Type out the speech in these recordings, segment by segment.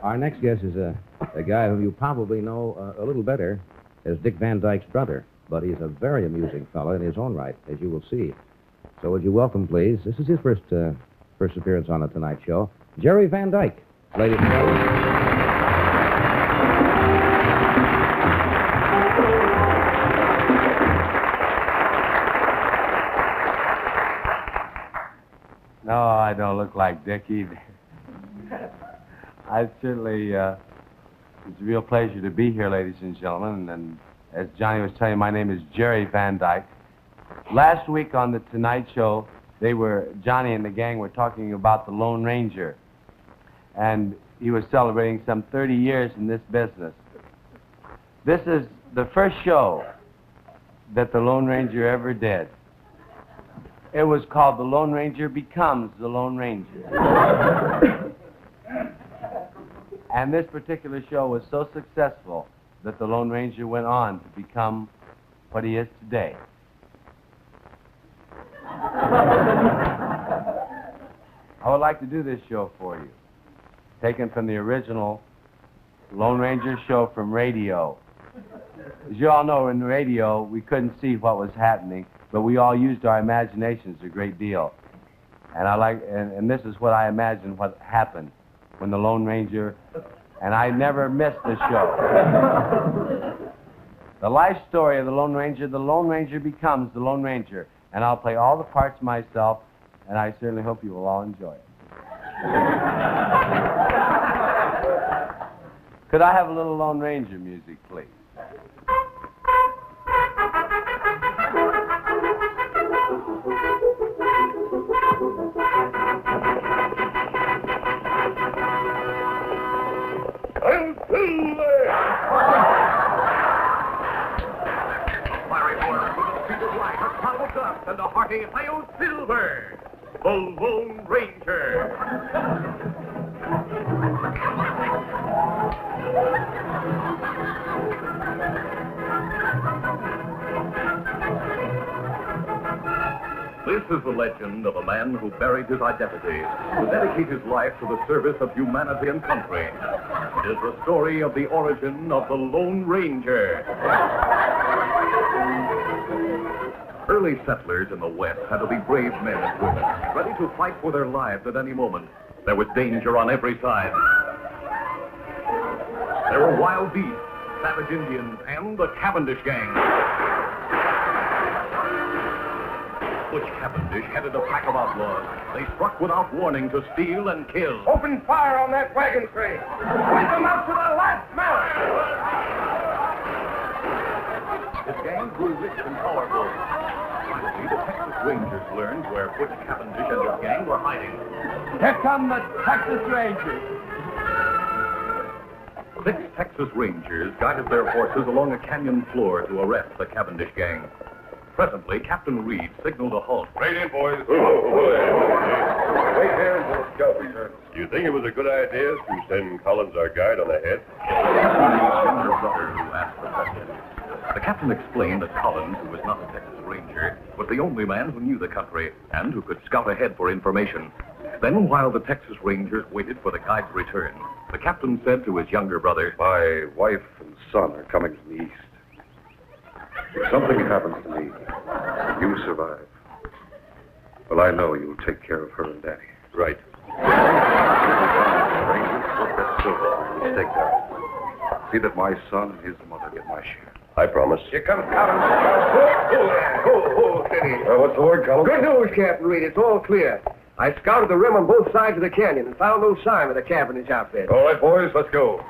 Our next guest is a guy who you probably know a little better as Dick Van Dyke's brother, but he's a very amusing fellow in his own right, as you will see. So would you welcome, please? This is his first appearance on the Tonight Show, Jerry Van Dyke, ladies and gentlemen. No, I don't look like Dick either. I certainly, it's a real pleasure to be here, ladies and gentlemen. And as Johnny was telling you, my name is Jerry Van Dyke. Last week on the Tonight Show, Johnny and the gang were talking about the Lone Ranger. And he was celebrating some 30 years in this business. This is the first show that the Lone Ranger ever did. It was called The Lone Ranger Becomes the Lone Ranger. And this particular show was so successful that the Lone Ranger went on to become what he is today. I would like to do this show for you, taken from the original Lone Ranger show from radio. As you all know, in radio, we couldn't see what was happening, but we all used our imaginations a great deal. And this is what I imagine what happened when the Lone Ranger, and I never missed the show. The life story of the Lone Ranger becomes the Lone Ranger, and I'll play all the parts myself, and I certainly hope you will all enjoy it. Could I have a little Lone Ranger music, please? And the hearty Hi-Yo Silver, the Lone Ranger. This is the legend of a man who buried his identity to dedicate his life to the service of humanity and country. It is the story of the origin of the Lone Ranger. Early settlers in the West had to be brave men and women, ready to fight for their lives at any moment. There was danger on every side. There were wild beasts, savage Indians, and the Cavendish gang. Butch Cavendish headed a pack of outlaws. They struck without warning to steal and kill. Open fire on that wagon train. Wipe them out to the last man. His gang grew rich and powerful. Finally, the Texas Rangers learned where Butch Cavendish and his gang were hiding. Here come the Texas Rangers. 6 Texas Rangers guided their horses along a canyon floor to arrest the Cavendish gang. Presently, Captain Reed signaled a halt. Right in, boys. Wait here until the scout returns. Do you think it was a good idea to send Collins, our guide, on ahead? Captain Reed's younger brother who asked the question. The captain explained that Collins, who was not a Texas Ranger, was the only man who knew the country and who could scout ahead for information. Then, while the Texas Rangers waited for the guide's return, the captain said to his younger brother, My wife and son are coming from the east. If something happens to me, you survive. Well, I know you'll take care of her and Daddy. Right. Rangers, put that silver on the stake down. See that my son and his mother get my share. I promise. Here comes Collins. Ho, steady. What's the word, Collins? Good news, Captain Reed. It's all clear. I scouted the rim on both sides of the canyon and found no sign of the Cavendish outfit. All right, boys, let's go.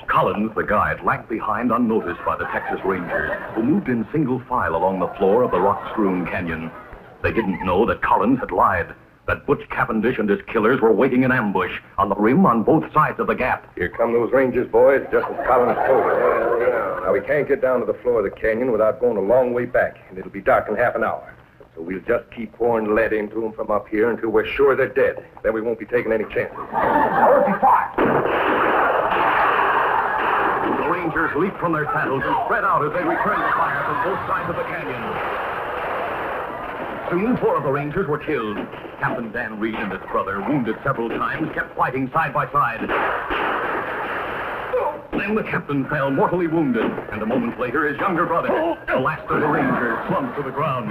Collins, the guide, lagged behind unnoticed by the Texas Rangers, who moved in single file along the floor of the rock-strewn canyon. They didn't know that Collins had lied, that Butch Cavendish and his killers were waiting in ambush on the rim on both sides of the gap. Here come those Rangers, boys, just as Collins told us. Now, we can't get down to the floor of the canyon without going a long way back, and it'll be dark in half an hour. So we'll just keep pouring lead into them from up here until we're sure they're dead. Then we won't be taking any chances. Open fire! The Rangers leaped from their saddles and spread out as they returned the fire from both sides of the canyon. Soon, 4 of the Rangers were killed. Captain Dan Reed and his brother, wounded several times, kept fighting side by side. Then the captain fell mortally wounded, and a moment later, his younger brother, the last of the Rangers, slumped to the ground.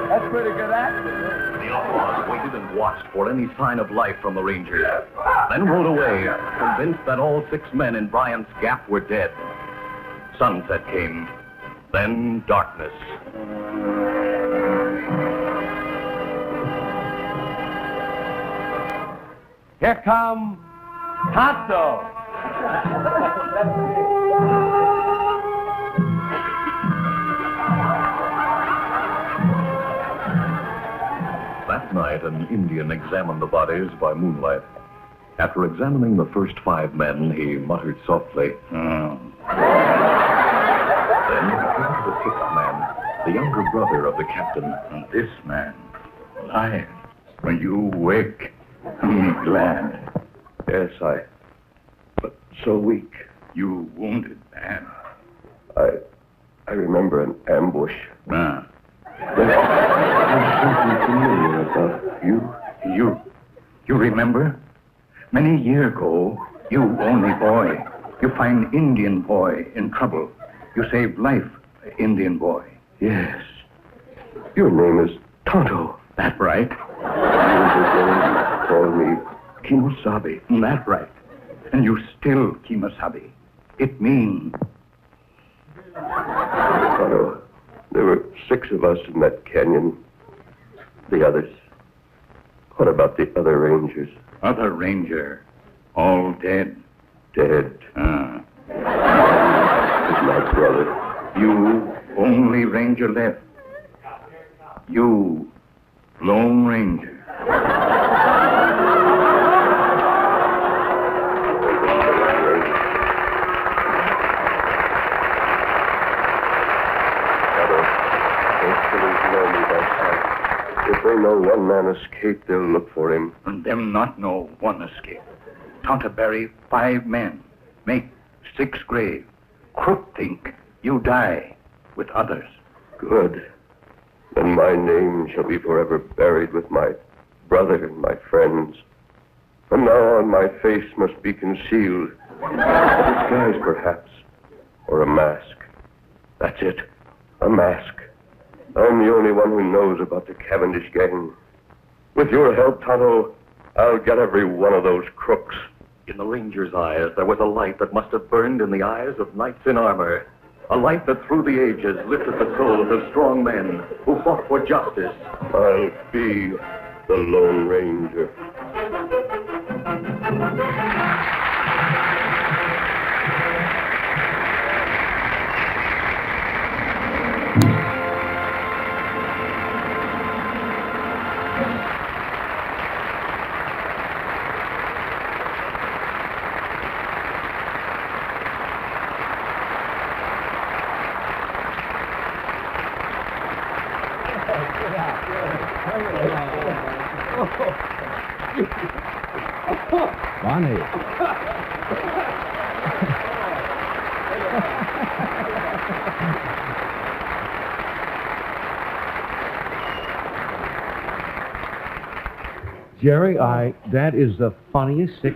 That's pretty good acting. The outlaws waited and watched for any sign of life from the Rangers, then rode away, convinced that all 6 men in Bryant's Gap were dead. Sunset came, then darkness. Here come Tonto. That night, an Indian examined the bodies by moonlight. After examining the first 5 men, he muttered softly, Then, the 6th man, the younger brother of the captain. This man, alive. When you wake, I'm glad. Yes, but so weak. You wounded man. I remember an ambush. Ah. There's something familiar about you. You remember? Many years ago, you only boy. You find Indian boy in trouble. You saved life, Indian boy. Yes. Your name is Tonto. That right? You call me Kimosabe. That right. And you still Kimasabi. It means... Tonto, there were 6 of us in that canyon. The others. What about the other Rangers? Other ranger. All dead. Dead. Ah. Is my brother. You only ranger left. You, Lone Ranger. If they know one man escaped, they'll look for him. And them not know one escape. Tonto bury 5 men. Make 6 grave. Crook think you die with others. Good. Then my name shall be forever buried with my brother and my friends. From now on, my face must be concealed. A disguise, perhaps. Or a mask. That's it. A mask. I'm the only one who knows about the Cavendish gang. With your help, Tonto, I'll get every one of those crooks. In the Ranger's eyes, there was a light that must have burned in the eyes of knights in armor. A light that through the ages lifted the souls of strong men who fought for justice. I'll be the Lone Ranger. Bonnie. Jerry, that is the funniest 6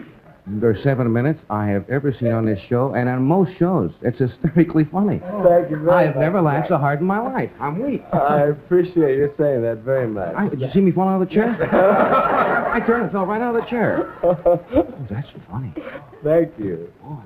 or 7 minutes I have ever seen on this show, and on most shows. It's hysterically funny. Thank you very much. I have never laughed so hard in my life. I'm weak. I appreciate you saying that very much. Did you see me fall out of the chair? I turned and fell right out of the chair. Oh, that's funny. Thank you. Oh,